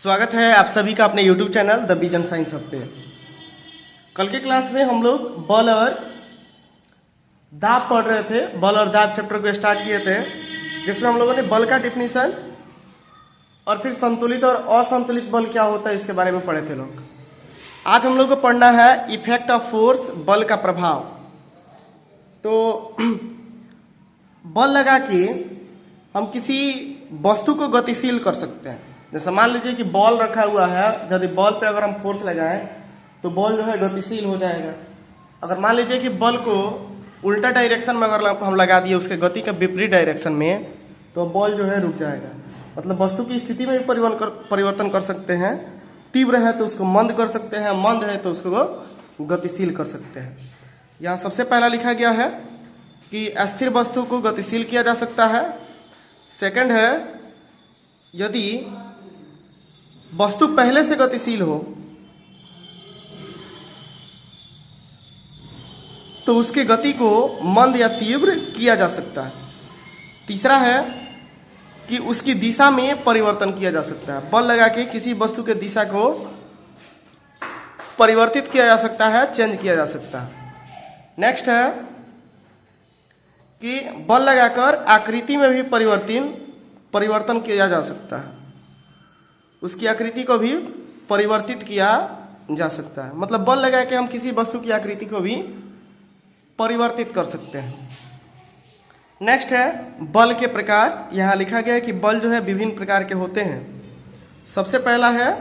स्वागत है आप सभी का अपने YouTube channel the vision science hub पे। कल के क्लास में हम लोग बल और दाब पढ़ रहे थे। बल और दाब चैप्टर को स्टार्ट किए थे, जिसमें हम लोगों ने बल का डिफिनीशन और फिर संतुलित और असंतुलित बल क्या होता है इसके बारे में पढ़े थे लोग। आज हम लोग को पढ़ना है इफेक्ट ऑफ फोर्स, बल का प्रभाव। तो बल लगा के हम किसी वस्तु को गतिशील कर सकते हैं। जैसे मान लीजिए कि बॉल रखा हुआ है, यदि बॉल पे अगर हम फोर्स लगाएं तो बॉल जो है गतिशील हो जाएगा। अगर मान लीजिए कि बल को उल्टा डायरेक्शन में अगर हम लगा दिए, उसके गति के विपरीत डायरेक्शन में, तो बॉल जो है रुक जाएगा। मतलब वस्तु की स्थिति में भी परिवर्तन कर सकते हैं। तीव्र है तो उसको मंद कर सकते हैं, मंद है तो उसको गतिशील कर सकते हैं। यहाँ सबसे पहला लिखा गया है कि अस्थिर वस्तु को गतिशील किया जा सकता है। सेकंड है, यदि वस्तु पहले से गतिशील हो तो उसके गति को मंद या तीव्र किया जा सकता है। तीसरा है कि उसकी दिशा में परिवर्तन किया जा सकता है। बल लगा के किसी वस्तु के दिशा को परिवर्तित किया जा सकता है, चेंज किया जा सकता है। नेक्स्ट है कि बल लगाकर आकृति में भी परिवर्तन किया जा सकता है। उसकी आकृति को भी परिवर्तित किया जा सकता है। मतलब बल लगा के हम किसी वस्तु की आकृति को भी परिवर्तित कर सकते हैं। नेक्स्ट है बल के प्रकार। यहाँ लिखा गया है कि बल जो है विभिन्न प्रकार के होते हैं। सबसे पहला है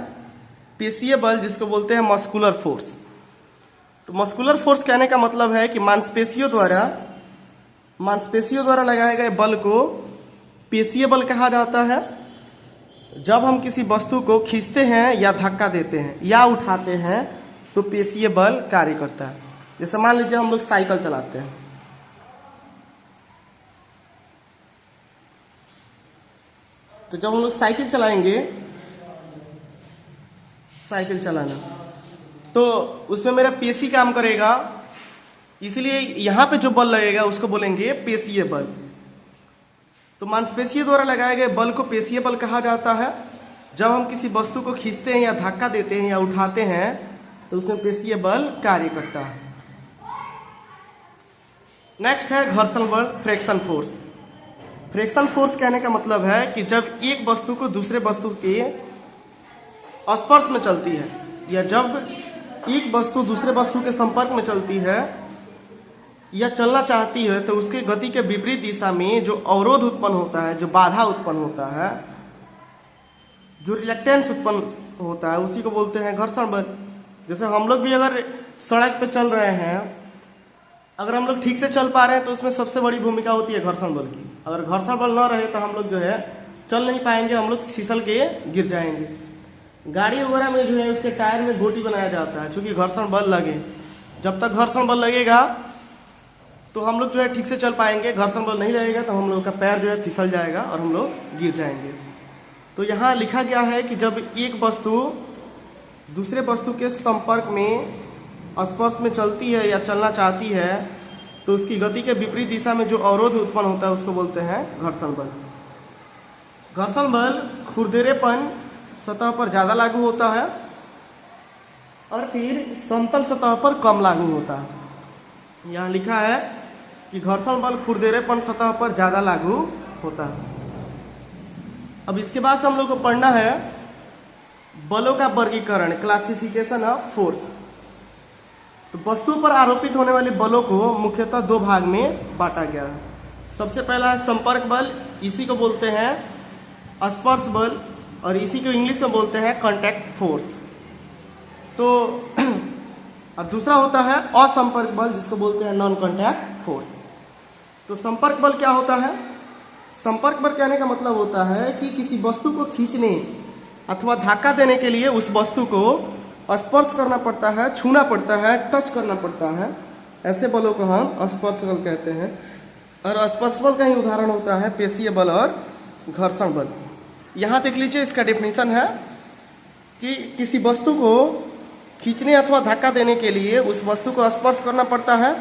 पेशीय बल, जिसको बोलते हैं मस्कुलर फोर्स। तो मस्कुलर फोर्स कहने का मतलब है कि मांसपेशियों द्वारा लगाए गए बल को पेशीय बल कहा जाता है। जब हम किसी वस्तु को खींचते हैं या धक्का देते हैं या उठाते हैं तो पेशीय बल कार्य करता है। जैसे मान लीजिए हम लोग साइकिल चलाते हैं, तो जब हम लोग साइकिल चलाना तो उसमें मेरा पेशी काम करेगा, इसलिए यहाँ पे जो बल लगेगा उसको बोलेंगे पेशीय बल। तो मांसपेशियों द्वारा लगाए गए बल को पेशीय बल कहा जाता है। जब हम किसी वस्तु को खींचते हैं या धक्का देते हैं या उठाते हैं तो उसमें पेशीय बल कार्य करता है। नेक्स्ट है घर्षण बल, फ्रिक्शन फोर्स। फ्रिक्शन फोर्स कहने का मतलब है कि जब एक वस्तु को दूसरे वस्तु के स्पर्श में चलती है या जब एक वस्तु दूसरे वस्तु के संपर्क में चलती है या चलना चाहती है तो उसके गति के विपरीत दिशा में जो अवरोध उत्पन्न होता है, जो बाधा उत्पन्न होता है, जो रिलक्टेंस उत्पन्न होता है, उसी को बोलते हैं घर्षण बल। जैसे हम लोग भी अगर सड़क पे चल रहे हैं, अगर हम लोग ठीक से चल पा रहे हैं तो उसमें सबसे बड़ी भूमिका होती है घर्षण बल की। अगर घर्षण बल न रहे तो हम लोग जो है चल नहीं पाएंगे, हम लोग फिसल के गिर जाएंगे। गाड़ी वगैरह में जो है उसके टायर में गोटी बनाया जाता है, क्योंकि घर्षण बल लगे। जब तक घर्षण बल लगेगा तो हम लोग जो है ठीक से चल पाएंगे। घर्षण बल नहीं लगेगा तो हम लोग का पैर जो है फिसल जाएगा और हम लोग गिर जाएंगे। तो यहाँ लिखा गया है कि जब एक वस्तु दूसरे वस्तु के संपर्क में स्पर्श में चलती है या चलना चाहती है तो उसकी गति के विपरीत दिशा में जो अवरोध उत्पन्न होता है उसको बोलते हैं घर्षण बल। घर्षण बल खुरदरेपन सतह पर ज़्यादा लागू होता है और फिर समतल सतह पर कम लागू होता है। यहाँ लिखा है कि घर्षण बल खुरदरेपन सतह पर ज़्यादा लागू होता है। अब इसके बाद से हम लोग को पढ़ना है बलों का वर्गीकरण, क्लासिफिकेशन ऑफ फोर्स। तो वस्तु पर आरोपित होने वाले बलों को मुख्यतः दो भाग में बांटा गया है। सबसे पहला है संपर्क बल, इसी को बोलते हैं स्पर्श बल और इसी को इंग्लिश में बोलते हैं कॉन्टैक्ट फोर्स। तो और दूसरा होता है असंपर्क बल, जिसको बोलते हैं नॉन कॉन्टैक्ट फोर्स। तो संपर्क बल क्या होता है? संपर्क बल कहने का मतलब होता है कि किसी वस्तु को खींचने अथवा धक्का देने के लिए उस वस्तु को स्पर्श करना पड़ता है, छूना पड़ता है, टच करना पड़ता है। ऐसे बलों को हम स्पर्श बल कहते हैं। और स्पर्श बल का ही उदाहरण होता है पेशीय बल और घर्षण बल। यहाँ देख लीजिए, इसका डेफिनेशन है कि किसी वस्तु को खींचने अथवा धक्का देने के लिए उस वस्तु को स्पर्श करना पड़ता है।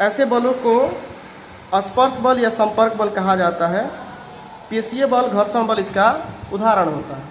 ऐसे बलों को स्पर्श बल या संपर्क बल कहा जाता है। पेशीय बल, घर्षण बल इसका उदाहरण होता है।